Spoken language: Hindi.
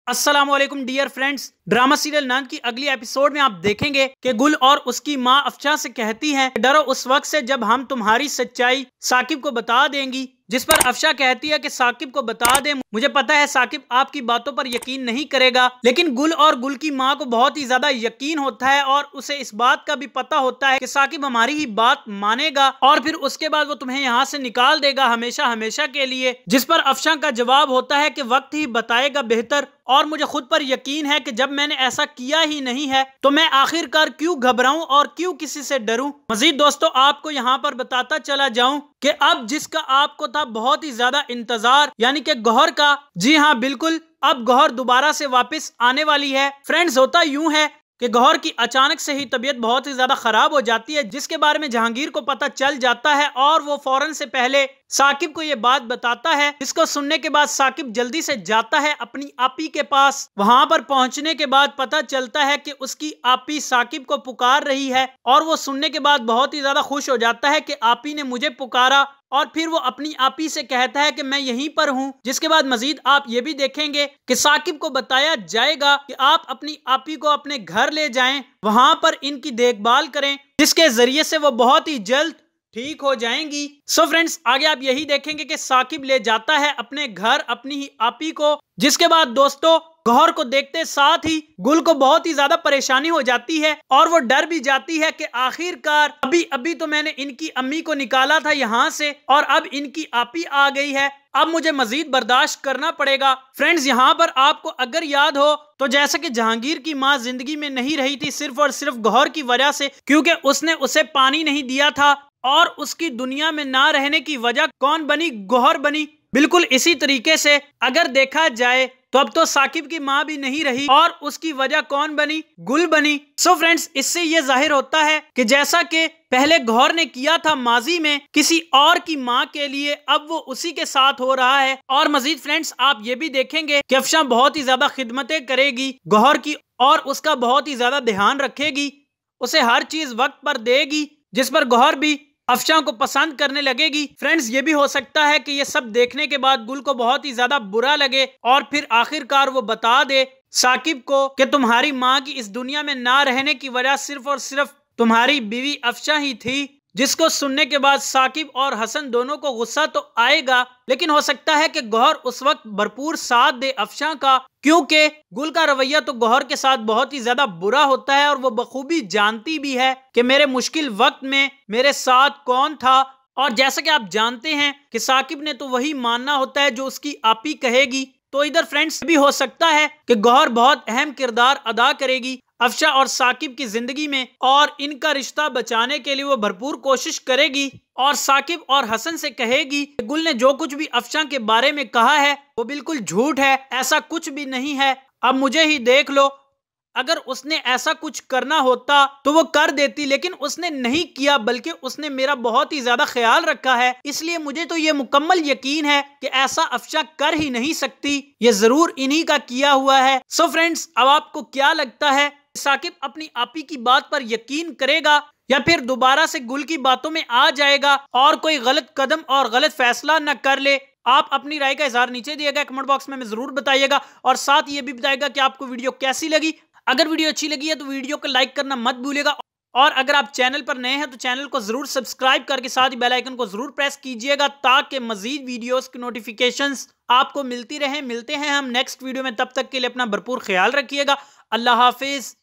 अस्सलाम वालेकुम डियर फ्रेंड्स। ड्रामा सीरियल नंग की अगली एपिसोड में आप देखेंगे कि गुल और उसकी माँ अफशा से कहती हैं, डरो उस वक्त से जब हम तुम्हारी सच्चाई साकिब को बता देंगी। जिस पर अफशा कहती है कि साकिब को बता दें, मुझे पता है साकिब आपकी बातों पर यकीन नहीं करेगा। लेकिन गुल और गुल की माँ को बहुत ही ज्यादा यकीन होता है और उसे इस बात का भी पता होता है कि साकिब हमारी ही बात मानेगा और फिर उसके बाद वो तुम्हें यहाँ से निकाल देगा हमेशा हमेशा के लिए। जिस पर अफशा का जवाब होता है कि वक्त ही बताएगा बेहतर, और मुझे खुद पर यकीन है कि जब मैंने ऐसा किया ही नहीं है तो मैं आखिरकार क्यों घबराऊं और क्यों किसी से डरूं। मजीद दोस्तों आपको यहाँ पर बताता चला जाऊं कि अब जिसका आपको था बहुत ही ज्यादा इंतजार, यानी कि गौहर का, जी हाँ बिल्कुल, अब गौहर दोबारा से वापस आने वाली है। फ्रेंड्स होता यूं है कि गौहर की अचानक से ही तबीयत बहुत ही ज्यादा खराब हो जाती है, जिसके बारे में जहांगीर को पता चल जाता है और वो फौरन से पहले साकिब को ये बात बताता है। इसको सुनने के बाद साकिब जल्दी से जाता है अपनी आपी के पास। वहां पर पहुंचने के बाद पता चलता है कि उसकी आपी साकिब को पुकार रही है और वो सुनने के बाद बहुत ही ज्यादा खुश हो जाता है कि आपी ने मुझे पुकारा, और फिर वो अपनी आपी से कहता है कि मैं यहीं पर हूं। जिसके बाद मजीद आप ये भी देखेंगे कि साकिब को बताया जाएगा कि आप अपनी आपी को अपने घर ले जाएं, वहां पर इनकी देखभाल करें, जिसके जरिए से वो बहुत ही जल्द ठीक हो जाएंगी। सो फ्रेंड्स आगे आप यही देखेंगे कि साकिब ले जाता है अपने घर अपनी ही आपी को। जिसके बाद दोस्तों गौहर को देखते साथ ही गुल को बहुत ही ज्यादा परेशानी हो जाती है और वो डर भी जाती है कि आखिरकार अभी अभी तो मैंने इनकी अम्मी को निकाला था यहाँ से और अब इनकी आपी आ गई है, अब मुझे मजीद बर्दाश्त करना पड़ेगा। फ्रेंड्स यहाँ पर आपको अगर याद हो तो जैसा कि जहांगीर की माँ जिंदगी में नहीं रही थी सिर्फ और सिर्फ गौहर की वजह से, क्योंकि उसने उसे पानी नहीं दिया था और उसकी दुनिया में ना रहने की वजह कौन बनी? गौहर बनी। बिल्कुल इसी तरीके से अगर देखा जाए तो अब तो साकिब की माँ भी नहीं रही और उसकी वजह कौन बनी? गुल बनी। सो फ्रेंड्स इससे ये जाहिर होता है कि जैसा कि पहले गौहर ने किया था माजी में किसी और की माँ के लिए, अब वो उसी के साथ हो रहा है। और मजीद फ्रेंड्स आप ये भी देखेंगे कि अफशा बहुत ही ज्यादा खिदमतें करेगी गौहर की और उसका बहुत ही ज्यादा ध्यान रखेगी, उसे हर चीज वक्त पर देगी, जिस पर गौहर भी अफशा को पसंद करने लगेगी। फ्रेंड्स ये भी हो सकता है कि ये सब देखने के बाद गुल को बहुत ही ज्यादा बुरा लगे और फिर आखिरकार वो बता दे साकिब को कि तुम्हारी माँ की इस दुनिया में ना रहने की वजह सिर्फ और सिर्फ तुम्हारी बीवी अफशा ही थी। जिसको सुनने के बाद साकिब और हसन दोनों को गुस्सा तो आएगा, लेकिन हो सकता है कि गौहर उस वक्त भरपूर साथ दे अफशा का, क्योंकि गुल का रवैया तो गौहर के साथ बहुत ही ज्यादा बुरा होता है और वो बखूबी जानती भी है कि मेरे मुश्किल वक्त में मेरे साथ कौन था। और जैसा कि आप जानते हैं कि साकिब ने तो वही मानना होता है जो उसकी आपी कहेगी। तो इधर फ्रेंड्स भी हो सकता है कि गौहर बहुत अहम किरदार अदा करेगी अफशा और साकिब की जिंदगी में और इनका रिश्ता बचाने के लिए वो भरपूर कोशिश करेगी और साकिब और हसन से कहेगी कि गुल ने जो कुछ भी अफशा के बारे में कहा है वो बिल्कुल झूठ है, ऐसा कुछ भी नहीं है, अब मुझे ही देख लो। अगर उसने ऐसा कुछ करना होता तो वो कर देती, लेकिन उसने नहीं किया, बल्कि उसने मेरा बहुत ही ज्यादा ख्याल रखा है, इसलिए मुझे तो ये मुकम्मल यकीन है कि ऐसा अफशा कर ही नहीं सकती, ये जरूर इन्हीं का किया हुआ है। सो फ्रेंड्स अब आपको क्या लगता है, साकिब अपनी आपी की बात पर यकीन करेगा या फिर दोबारा से गुल की बातों में आ जाएगा और कोई गलत कदम और गलत फैसला न कर ले? आप अपनी राय का इजहार नीचे दिए गए कमेंट बॉक्स में जरूर बताइएगा और साथ ये भी बताइएगा कि आपको वीडियो कैसी लगी। अगर वीडियो अच्छी लगी है तो वीडियो को लाइक करना मत भूलिएगा और अगर आप चैनल पर नए हैं तो चैनल को जरूर सब्सक्राइब करके साथ ही बेल आइकन को जरूर प्रेस कीजिएगा ताकि मजीद वीडियोस की नोटिफिकेशंस आपको मिलती रहे। मिलते हैं हम नेक्स्ट वीडियो में, तब तक के लिए अपना भरपूर ख्याल रखिएगा। अल्लाह हाफिज।